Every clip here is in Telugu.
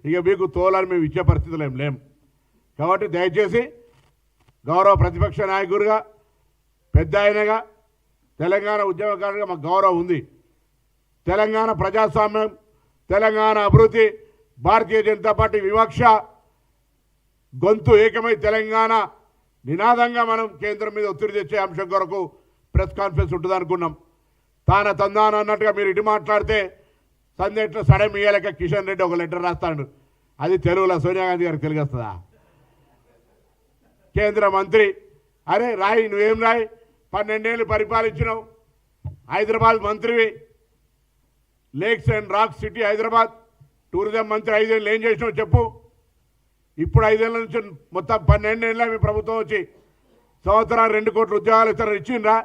ఇక మీకు తోలని మేము ఇచ్చే పరిస్థితులు ఏం లేం. కాబట్టి దయచేసి గౌరవ ప్రతిపక్ష నాయకుడిగా పెద్ద ఆయనగా తెలంగాణ ఉద్యమకారుడిగా మాకు గౌరవం ఉంది. తెలంగాణ ప్రజాస్వామ్యం, తెలంగాణ అభివృద్ధి, భారతీయ జనతా పార్టీ వివక్ష గొంతు ఏకమై తెలంగాణ నినాదంగా మనం కేంద్రం మీద ఒత్తిడి తెచ్చే అంశం కొరకు ప్రెస్ కాన్ఫరెన్స్ ఉంటుంది అనుకున్నాం. తాన తందాన అన్నట్టుగా మీరు ఇటు మాట్లాడితే సందేట్లో సడన్ ఇయ్యలేక కిషన్ రెడ్డి ఒక లెటర్ రాస్తాడు. అది తెలుగులో సోనియా గాంధీ గారికి తెలుగు వస్తుందా? కేంద్ర మంత్రి అరే రాయి, నువ్వేం రాయి, 12 ఏళ్ళు పరిపాలించినావు, హైదరాబాద్ మంత్రివి, lakes and rock city Hyderabad, tourism మంత్రి 5 ఏళ్ళు ఏం చేసినావు చెప్పు. ఇప్పుడు 5 ఏళ్ళ నుంచి మొత్తం 12 ఏళ్ళ మీ ప్రభుత్వం వచ్చి సంవత్సరాలు 2 కోట్ల ఉద్యోగాలు ఇచ్చిండ్రా?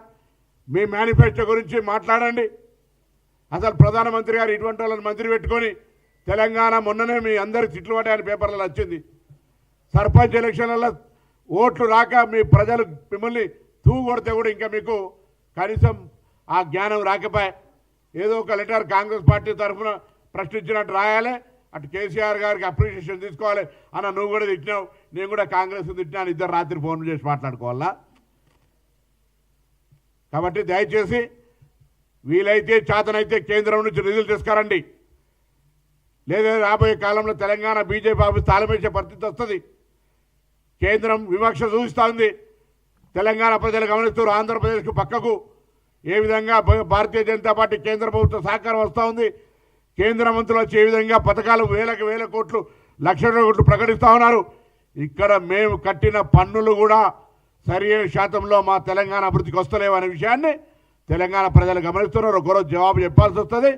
మీ మేనిఫెస్టో గురించి మాట్లాడండి. అసలు ప్రధానమంత్రి గారు ఇటువంటి వాళ్ళని మంత్రి పెట్టుకొని తెలంగాణ మొన్ననే మీ అందరి తిట్లు పడ్డాయని పేపర్లలో వచ్చింది. సర్పంచ్ ఎలక్షన్లలో ఓట్లు రాక మీ ప్రజలు మిమ్మల్ని కొడితే కూడా ఇంకా మీకు కనీసం ఆ జ్ఞానం రాకపోయే. ఏదో ఒక లెటర్ కాంగ్రెస్ పార్టీ తరఫున ప్రశ్నించినట్టు రాయాలి, అటు కేసీఆర్ గారికి అప్రిషియేషన్ తీసుకోవాలి. అన్న నువ్వు కూడా తిట్టినావు, నేను కూడా కాంగ్రెస్ తిట్టినాను, ఇద్దరు రాత్రి ఫోన్లు చేసి మాట్లాడుకోవాలా? కాబట్టి దయచేసి వీలైతే చేతనైతే కేంద్రం నుంచి నిధులు తీసుకురండి. లేదా రాబోయే కాలంలో తెలంగాణ బీజేపీ ఆఫీస్ తాళమేసే పరిస్థితి వస్తుంది. కేంద్రం వివక్ష చూపిస్తూ ఉంది. తెలంగాణ ప్రజలు గమనిస్తూ ఆంధ్రప్రదేశ్కు పక్కకు ఏ విధంగా భారతీయ జనతా పార్టీ కేంద్ర ప్రభుత్వ సహకారం వస్తూ ఉంది. కేంద్ర మంత్రులు వచ్చి ఏ విధంగా పథకాలు వేల కోట్లు, లక్షల కోట్లు ప్రకటిస్తూ ఉన్నారు. ఇక్కడ మేము కట్టిన పన్నులు కూడా సరైన శాతంలో మా తెలంగాణ అభివృద్ధికి వస్తలేవు అనే విషయాన్ని తెలంగాణ ప్రజలు గమనిస్తున్నారు. ఒకరోజు జవాబు చెప్పాల్సి వస్తుంది.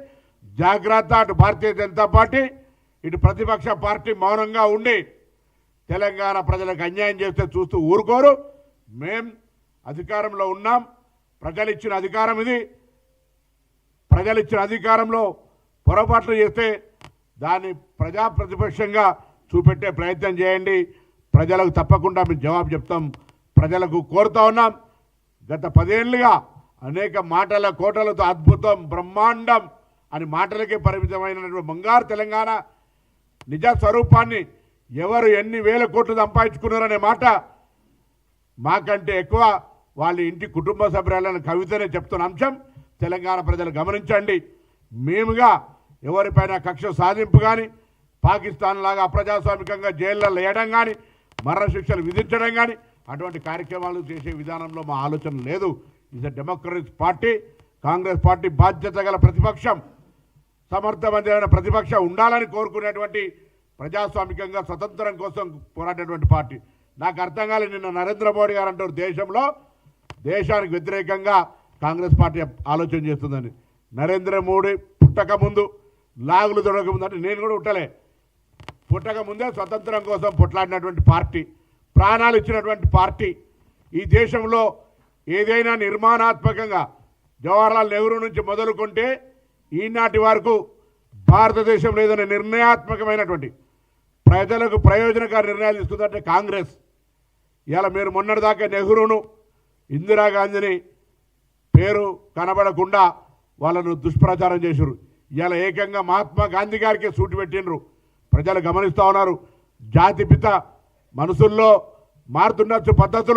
జాగ్రత్త. అటు భారతీయ జనతా పార్టీ, ఇటు ప్రతిపక్ష పార్టీ మౌనంగా ఉండి తెలంగాణ ప్రజలకు అన్యాయం చేస్తే చూస్తూ ఊరుకోరు. మేం అధికారంలో ఉన్నాం, ప్రజలు ఇచ్చిన అధికారం ఇది. ప్రజలు ఇచ్చిన అధికారంలో పొరపాట్లు చేస్తే దాన్ని ప్రతిపక్షంగా చూపెట్టే ప్రయత్నం చేయండి. ప్రజలకు తప్పకుండా మేము జవాబు చెప్తాం. ప్రజలకు కోరుతా ఉన్నాం. గత 10 ఏళ్ళుగా అనేక మాటల కోటలతో అద్భుతం, బ్రహ్మాండం అని మాటలకే పరిమితమైనటువంటి బంగారు తెలంగాణ నిజ స్వరూపాన్ని ఎవరు ఎన్ని వేల కోట్లు సంపాదించుకున్నారనే మాట మాకంటే ఎక్కువ వాళ్ళ ఇంటి కుటుంబ సభ్యులను కవితనే చెప్తున్న అంశం తెలంగాణ ప్రజలు గమనించండి. మేముగా ఎవరిపైన కక్ష సాధింపు కానీ, పాకిస్తాన్ లాగా అప్రజాస్వామికంగా జైళ్ళలో వేయడం కానీ, మరణ శిక్షలు విధించడం కానీ అటువంటి కార్యక్రమాలు చేసే విధానంలో మా ఆలోచన లేదు. Is a democratic party. Congress party బాధ్యత గల ప్రతిపక్షం, సమర్థవంతమైన ప్రతిపక్షం ఉండాలని కోరుకునేటువంటి, ప్రజాస్వామికంగా స్వతంత్రం కోసం పోరాడేటువంటి పార్టీ. నాకు అర్థం కాలేదు నిన్న నరేంద్ర మోడీ గారు అంటారు దేశానికి వ్యతిరేకంగా కాంగ్రెస్ పార్టీ ఆలోచన చేస్తుందని. నరేంద్ర మోడీ పుట్టక ముందు, లాగులు దొరక ముందు అంటే నేను కూడా పుట్టలే, పుట్టక ముందే స్వతంత్రం కోసం పొట్లాడినటువంటి పార్టీ, ప్రాణాలు ఇచ్చినటువంటి పార్టీ. ఈ దేశంలో ఏదైనా నిర్మాణాత్మకంగా జవహర్లాల్ నెహ్రూ నుంచి మొదలుకుంటే ఈనాటి వరకు భారతదేశంలో ఏదైనా నిర్ణయాత్మకమైనటువంటి ప్రజలకు ప్రయోజనకారి నిర్ణయాలు ఇస్తుందంటే కాంగ్రెస్. ఇలా మీరు మొన్నటిదాకా నెహ్రూను, ఇందిరాగాంధీని పేరు కనబడకుండా వాళ్ళను దుష్ప్రచారం చేశారు. ఇలా ఏకంగా మహాత్మా గాంధీ గారికి సూటి పెట్టినరు. ప్రజలు గమనిస్తూ ఉన్నారు. జాతిపిత మనసుల్లో మారుతుండొచ్చు పద్ధతులు.